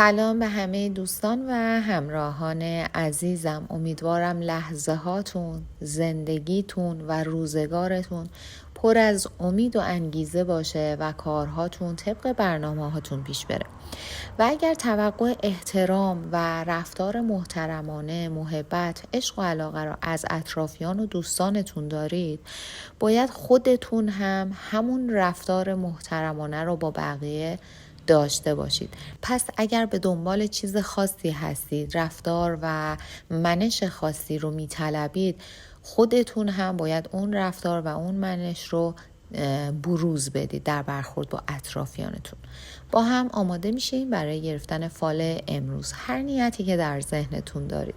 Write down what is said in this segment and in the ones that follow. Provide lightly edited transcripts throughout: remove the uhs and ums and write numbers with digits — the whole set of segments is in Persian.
سلام به همه دوستان و همراهان عزیزم. امیدوارم لحظه هاتون، زندگیتون و روزگارتون پر از امید و انگیزه باشه و کارهاتون طبق برنامه هاتون پیش بره. و اگر توقع احترام و رفتار محترمانه، محبت، عشق و علاقه را از اطرافیان و دوستانتون دارید، باید خودتون هم همون رفتار محترمانه رو با بقیه داشته باشید. پس اگر به دنبال چیز خاصی هستید، رفتار و منش خاصی رو میطلبید، خودتون هم باید اون رفتار و اون منش رو بروز بدید در برخورد با اطرافیانتون. با هم آماده میشیم برای گرفتن فال امروز. هر نیتی که در ذهنتون دارید،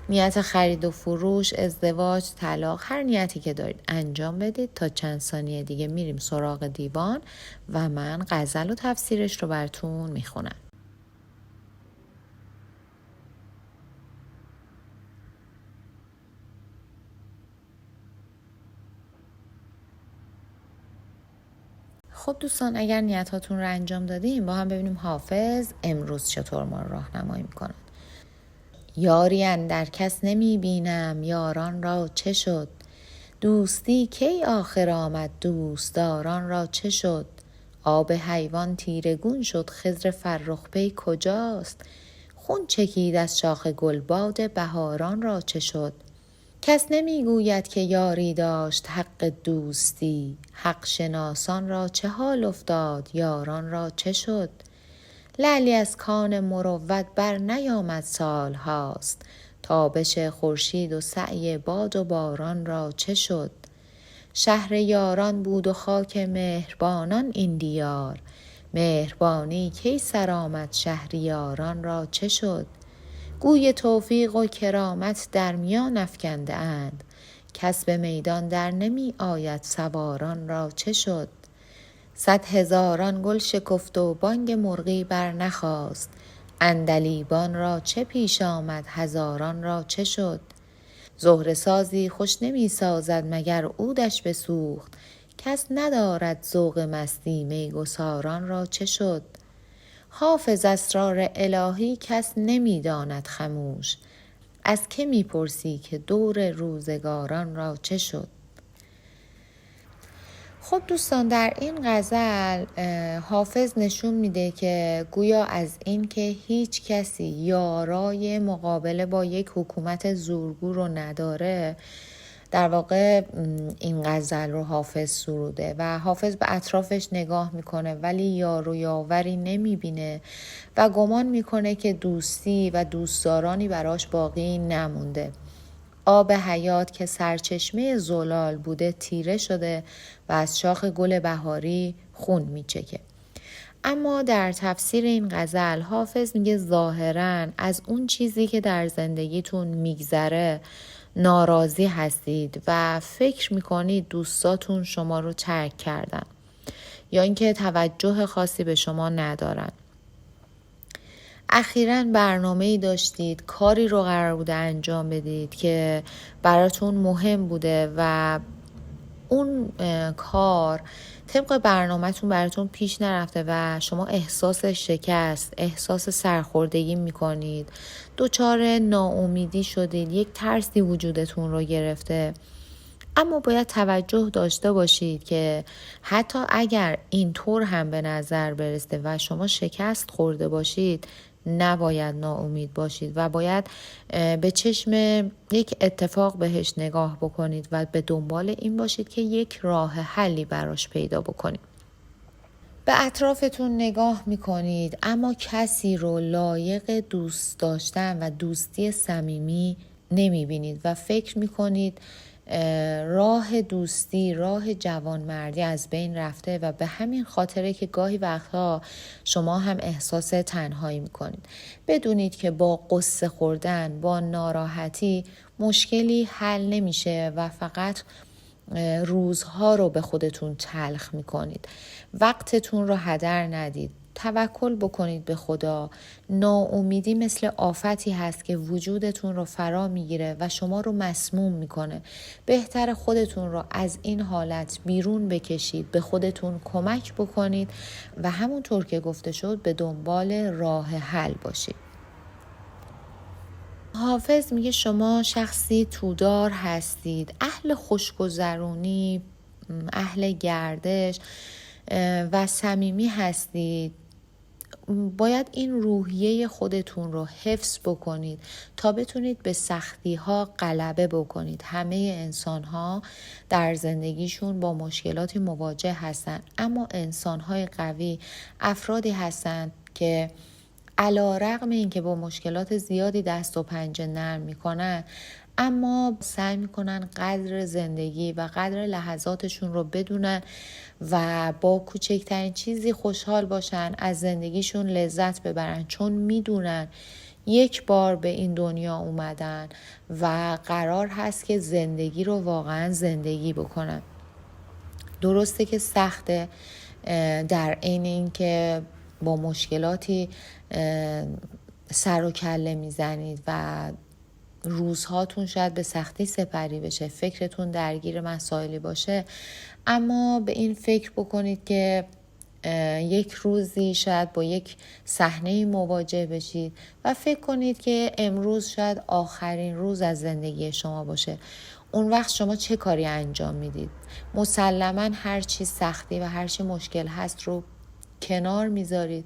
نیت خرید و فروش، ازدواج، طلاق، هر نیتی که دارید انجام بدید. تا چند ثانیه دیگه میریم سراغ دیوان و من غزل و تفسیرش رو براتون میخونم. خب دوستان، اگر نیتاتون رو انجام دادیم، با هم ببینیم حافظ امروز چطور ما رو راهنمایی میکنه. یاری اندر کس نمی بینم، یاران را چه شد؟ دوستی کی آخر آمد، دوستداران را چه شد؟ آب حیوان تیرگون شد، خضر فرخ پی کجاست؟ خون چکید از شاخ گل، باد بهاران را چه شد؟ کس نمی گوید که یاری داشت حق دوستی، حق شناسان را چه حال افتاد، یاران را چه شد؟ لعلی از کان مروت بر نیامد سال هاست، تابش خورشید و سعی باد و باران را چه شد؟ شهر یاران بود و خاک مهربانان این دیار، مهربانی کی سر آمد، شهریاران را چه شد؟ گوی توفیق و کرامت در میان افکنده اند، کس به میدان در نمی آید، سواران را چه شد؟ 100,000 گل شکفت و بانگ مرغی بر نخاست، عندلیبان را چه پیش آمد، هزاران را چه شد؟ زهره سازی خوش نمی سازد مگر عودش بسوخت، کس ندارد ذوق مستی، میگساران را چه شد؟ حافظ اسرار الهی کس نمی داند خموش، از که می پرسی که دور روزگاران را چه شد؟ خب دوستان، در این غزل حافظ نشون میده که گویا از این که هیچ کسی یارای مقابله با یک حکومت زورگو رو نداره، در واقع این غزل رو حافظ سروده و حافظ به اطرافش نگاه میکنه ولی یار و یاوری نمیبینه و گمان میکنه که دوستی و دوستدارانی براش باقی نمونده. آب حیات که سرچشمه زلال بوده تیره شده و از شاخ گل بهاری خون میچکه. اما در تفسیر این غزل حافظ میگه ظاهراً از اون چیزی که در زندگیتون میگذره ناراضی هستید و فکر میکنید دوستاتون شما رو ترک کردن یا اینکه توجه خاصی به شما ندارن. اخیراً برنامه‌ای داشتید، کاری رو قرار بوده انجام بدید که براتون مهم بوده و اون کار طبق برنامه‌تون براتون پیش نرفته و شما احساس شکست، احساس سرخوردگی میکنید، دچار ناامیدی شدید، یک ترسی وجودتون رو گرفته. اما باید توجه داشته باشید که حتی اگر این طور هم به نظر برسه و شما شکست خورده باشید، نباید ناامید باشید و باید به چشم یک اتفاق بهش نگاه بکنید و به دنبال این باشید که یک راه حلی براش پیدا بکنید. به اطرافتون نگاه میکنید اما کسی رو لایق دوست داشتن و دوستی صمیمی نمیبینید و فکر میکنید راه دوستی، راه جوانمردی از بین رفته و به همین خاطره که گاهی وقتها شما هم احساس تنهایی میکنید. بدونید که با قصه خوردن، با ناراحتی مشکلی حل نمیشه و فقط روزها رو به خودتون تلخ میکنید. وقتتون رو هدر ندید. توکل بکنید به خدا. ناامیدی مثل آفتی هست که وجودتون رو فرا میگیره و شما رو مسموم میکنه. بهتر خودتون رو از این حالت بیرون بکشید، به خودتون کمک بکنید و همونطور که گفته شد به دنبال راه حل باشید. حافظ میگه شما شخصی تودار هستید، اهل خوشگذرونی، اهل گردش و صمیمی هستید. باید این روحیه خودتون رو حفظ بکنید تا بتونید به سختی ها غلبه بکنید. همه انسان ها در زندگیشون با مشکلاتی مواجه هستن، اما انسان های قوی افرادی هستند که علی رغم اینکه با مشکلات زیادی دست و پنجه نرم میکنن، اما سعی میکنن قدر زندگی و قدر لحظاتشون رو بدونن و با کوچکترین چیزی خوشحال باشن، از زندگیشون لذت ببرن، چون میدونن یک بار به این دنیا اومدن و قرار هست که زندگی رو واقعا زندگی بکنن. درسته که سخته، در عین اینکه با مشکلاتی سر و کله میزنید و روزهاتون شاید به سختی سپری بشه، فکرتون درگیر مسائلی باشه، اما به این فکر بکنید که یک روزی شاید با یک صحنه مواجه بشید و فکر کنید که امروز شاید آخرین روز از زندگی شما باشه. اون وقت شما چه کاری انجام میدید؟ مسلماً هر چی سختی و هر چی مشکل هست رو کنار میذارید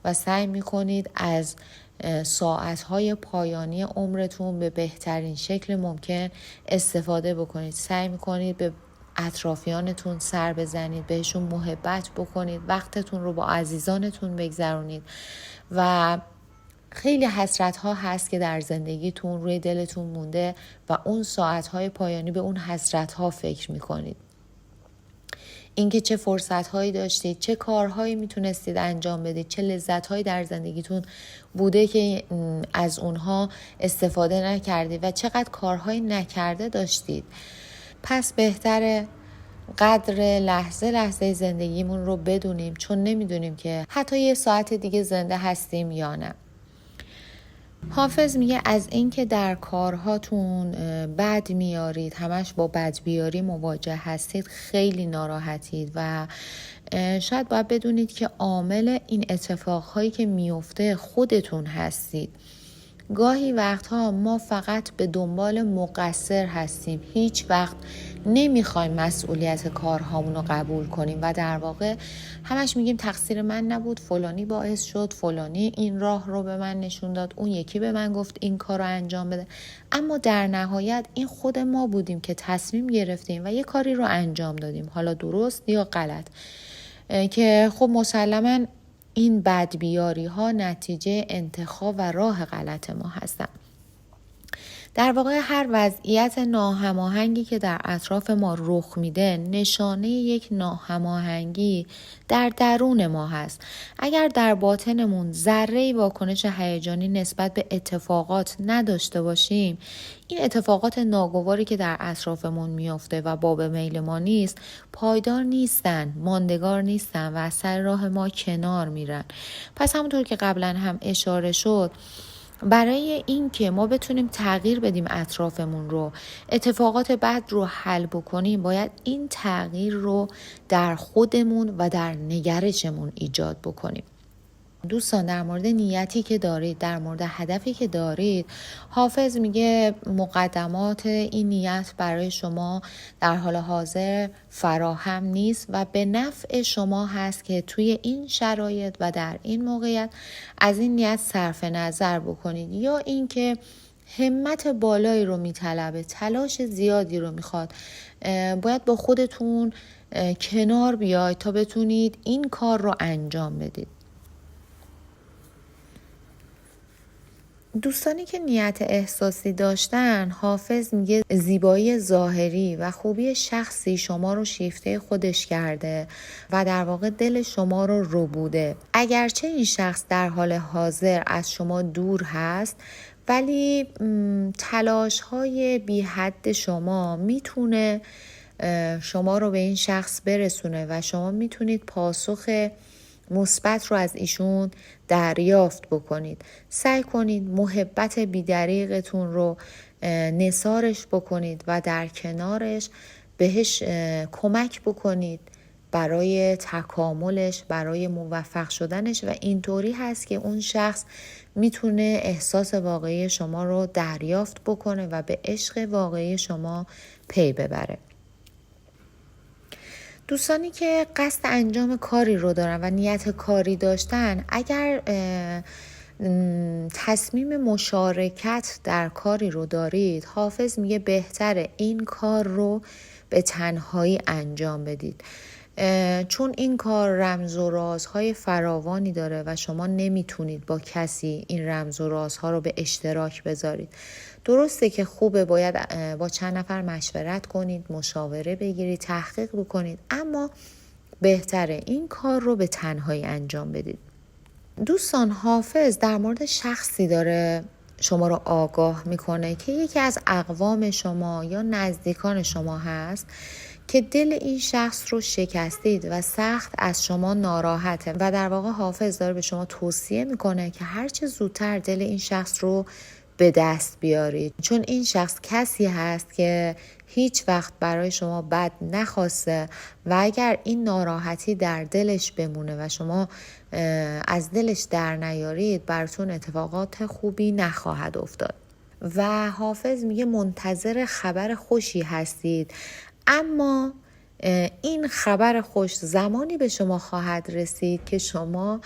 و سعی میکنید از ساعتهای پایانی عمرتون به بهترین شکل ممکن استفاده بکنید. سعی میکنید به اطرافیانتون سر بزنید، بهشون محبت بکنید، وقتتون رو با عزیزانتون بگذرونید و خیلی حسرت ها هست که در زندگیتون روی دلتون مونده و اون ساعتهای پایانی به اون حسرت ها فکر میکنید. اینکه چه فرصت‌هایی داشتید، چه کارهایی میتونستید انجام بدید، چه لذت‌هایی در زندگیتون بوده که از اونها استفاده نکردید و چقدر کارهایی نکرده داشتید. پس بهتره قدر لحظه زندگیمون رو بدونیم، چون نمیدونیم که حتی یه ساعت دیگه زنده هستیم یا نه. حافظ میگه از اینکه در کارهاتون بد میارید، همش با بدبیاری مواجه هستید، خیلی ناراحتید و شاید باید بدونید که عامل این اتفاقهایی که میفته خودتون هستید. گاهی وقتها ما فقط به دنبال مقصر هستیم، هیچ وقت نمیخوایم مسئولیت کارهامون رو قبول کنیم و در واقع همش میگیم تقصیر من نبود، فلانی باعث شد، فلانی این راه رو به من نشون داد، اون یکی به من گفت این کار رو انجام بده. اما در نهایت این خود ما بودیم که تصمیم گرفتیم و یه کاری رو انجام دادیم، حالا درست یا غلط، که خب مسلماً این بدبیاری ها نتیجه انتخاب و راه غلط ما هستن. در واقع هر وضعیت ناهماهنگی که در اطراف ما رخ میده نشانه یک ناهماهنگی در درون ما هست. اگر در باطنمون ذره‌ای واکنش هیجانی نسبت به اتفاقات نداشته باشیم، این اتفاقات ناگواری که در اطرافمون میفته و باب میل ما نیست، پایدار نیستن، ماندگار نیستن و از سر راه ما کنار میرن. پس همونطور که قبلا هم اشاره شد، برای این که ما بتونیم تغییر بدیم اطرافمون رو، اتفاقات بد رو حل بکنیم، باید این تغییر رو در خودمون و در نگرشمون ایجاد بکنیم. دوستان، در مورد نیتی که دارید، در مورد هدفی که دارید، حافظ میگه مقدمات این نیت برای شما در حال حاضر فراهم نیست و به نفع شما هست که توی این شرایط و در این موقعیت از این نیت صرف نظر بکنید، یا اینکه همت بالایی رو میطلبه، تلاش زیادی رو میخواد. باید با خودتون کنار بیاید تا بتونید این کار رو انجام بدید. دوستانی که نیت احساسی داشتن، حافظ میگه زیبایی ظاهری و خوبی شخصی شما رو شیفته خودش کرده و در واقع دل شما رو ربوده. اگرچه این شخص در حال حاضر از شما دور هست، ولی تلاش های بی حد شما میتونه شما رو به این شخص برسونه و شما میتونید پاسخ مثبت رو از ایشون دریافت بکنید. سعی کنید محبت بی‌دریغتون رو نثارش بکنید و در کنارش بهش کمک بکنید برای تکاملش، برای موفق شدنش، و اینطوری هست که اون شخص میتونه احساس واقعی شما رو دریافت بکنه و به عشق واقعی شما پی ببره. دوستانی که قصد انجام کاری رو دارن و نیت کاری داشتن، اگر تصمیم مشارکت در کاری رو دارید، حافظ میگه بهتره این کار رو به تنهایی انجام بدید، چون این کار رمز و رازهای فراوانی داره و شما نمیتونید با کسی این رمز و رازها رو به اشتراک بذارید. درسته که خوبه باید با چند نفر مشورت کنید، مشاوره بگیرید، تحقیق بکنید، اما بهتره این کار رو به تنهایی انجام بدید. دوستان، حافظ در مورد شخصی داره شما رو آگاه میکنه که یکی از اقوام شما یا نزدیکان شما هست که دل این شخص رو شکستید و سخت از شما ناراحته و در واقع حافظ داره به شما توصیه میکنه که هرچه زودتر دل این شخص رو به دست بیارید، چون این شخص کسی هست که هیچ وقت برای شما بد نخواسته و اگر این ناراحتی در دلش بمونه و شما از دلش در نیارید، براتون اتفاقات خوبی نخواهد افتاد. و حافظ میگه منتظر خبر خوشی هستید، اما این خبر خوش زمانی به شما خواهد رسید که شما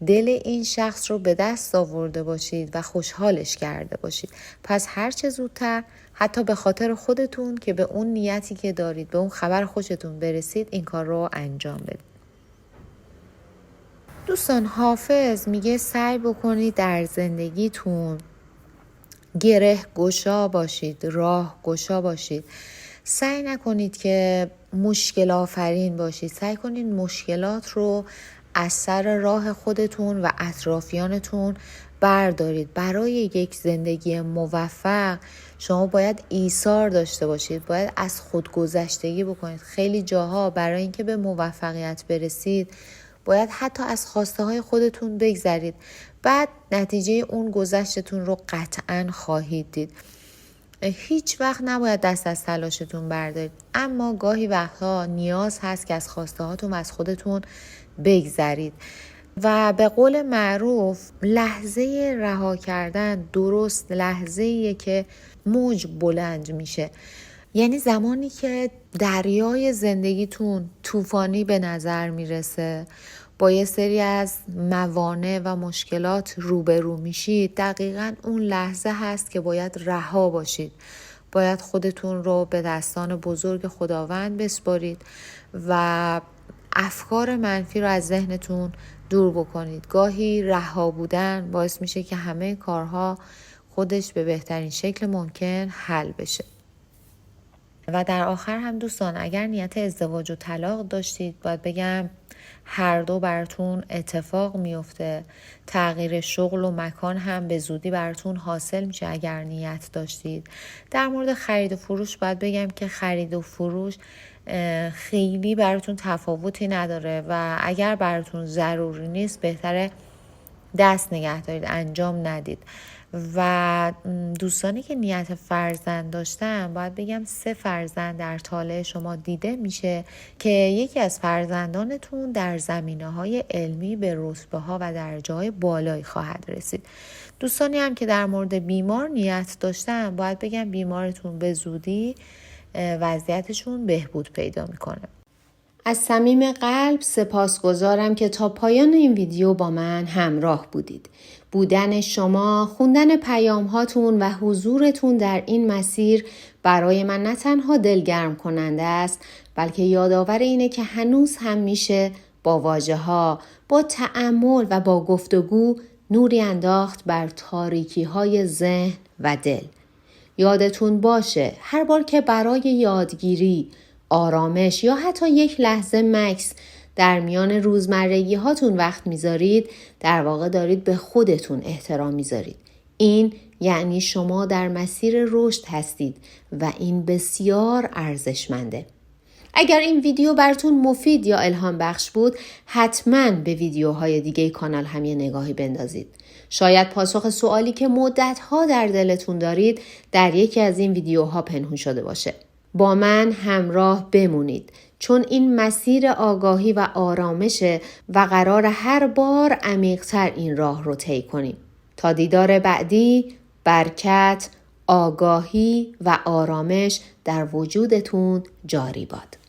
دل این شخص رو به دست آورده باشید و خوشحالش کرده باشید. پس هر چه زودتر، حتی به خاطر خودتون که به اون نیتی که دارید، به اون خبر خوشتون برسید، این کار رو انجام بدید. دوستان، حافظ میگه سعی بکنید در زندگیتون گره گشا باشید، راه گشا باشید. سعی نکنید که مشکل آفرین باشید. سعی کنید مشکلات رو از سر راه خودتون و اطرافیانتون بردارید. برای یک زندگی موفق شما باید ایثار داشته باشید، باید از خودگذشتگی بکنید. خیلی جاها برای اینکه به موفقیت برسید باید حتی از خواسته های خودتون بگذرید، بعد نتیجه اون گذشتتون رو قطعاً خواهید دید. هیچ وقت نباید دست از تلاشتون بردارید، اما گاهی وقتها نیاز هست که از خواسته هاتون و از خودتون بگذرید. و به قول معروف لحظه رها کردن درست لحظه‌ایه که موج بلند میشه. یعنی زمانی که دریای زندگیتون طوفانی به نظر میرسه، با یه سری از موانع و مشکلات روبرو میشید، دقیقاً اون لحظه هست که باید رها باشید. باید خودتون رو به دستان بزرگ خداوند بسپارید و افکار منفی رو از ذهنتون دور بکنید. گاهی رها بودن باعث میشه که همه کارها خودش به بهترین شکل ممکن حل بشه. و در آخر هم دوستان، اگر نیت ازدواج و طلاق داشتید، باید بگم هر دو براتون اتفاق میفته. تغییر شغل و مکان هم به زودی براتون حاصل میشه اگر نیت داشتید. در مورد خرید و فروش باید بگم که خرید و فروش خیلی براتون تفاوتی نداره و اگر براتون ضروری نیست بهتره دست نگه دارید، انجام ندید. و دوستانی که نیت فرزند داشتن، باید بگم 3 فرزند در طالع شما دیده میشه که یکی از فرزندانتون در زمینه‌های علمی به رتبه‌ها و درجه‌های بالایی خواهد رسید. دوستانی هم که در مورد بیمار نیت داشتن، باید بگم بیمارتون به زودی وضعیتشون بهبود پیدا میکنه. از صمیم قلب سپاسگزارم که تا پایان این ویدیو با من همراه بودید. بودن شما، خوندن پیام هاتون و حضورتون در این مسیر برای من نه تنها دلگرم کننده است، بلکه یادآور اینه که هنوز هم میشه با واژه ها، با تأمل و با گفتگو نوری انداخت بر تاریکی های ذهن و دل. یادتون باشه هر بار که برای یادگیری، آرامش یا حتی یک لحظه مکث در میان روزمرگی هاتون وقت میذارید، در واقع دارید به خودتون احترام میذارید. این یعنی شما در مسیر رشد هستید و این بسیار ارزشمنده. اگر این ویدیو براتون مفید یا الهام بخش بود، حتما به ویدیوهای دیگه کانال هم یه نگاهی بندازید. شاید پاسخ سوالی که مدت‌ها در دلتون دارید در یکی از این ویدیوها پنهون شده باشه. با من همراه بمونید، چون این مسیر آگاهی و آرامشه و قرار هر بار عمیق‌تر این راه رو طی کنیم. تا دیدار بعدی، برکت، آگاهی و آرامش در وجودتون جاری باد.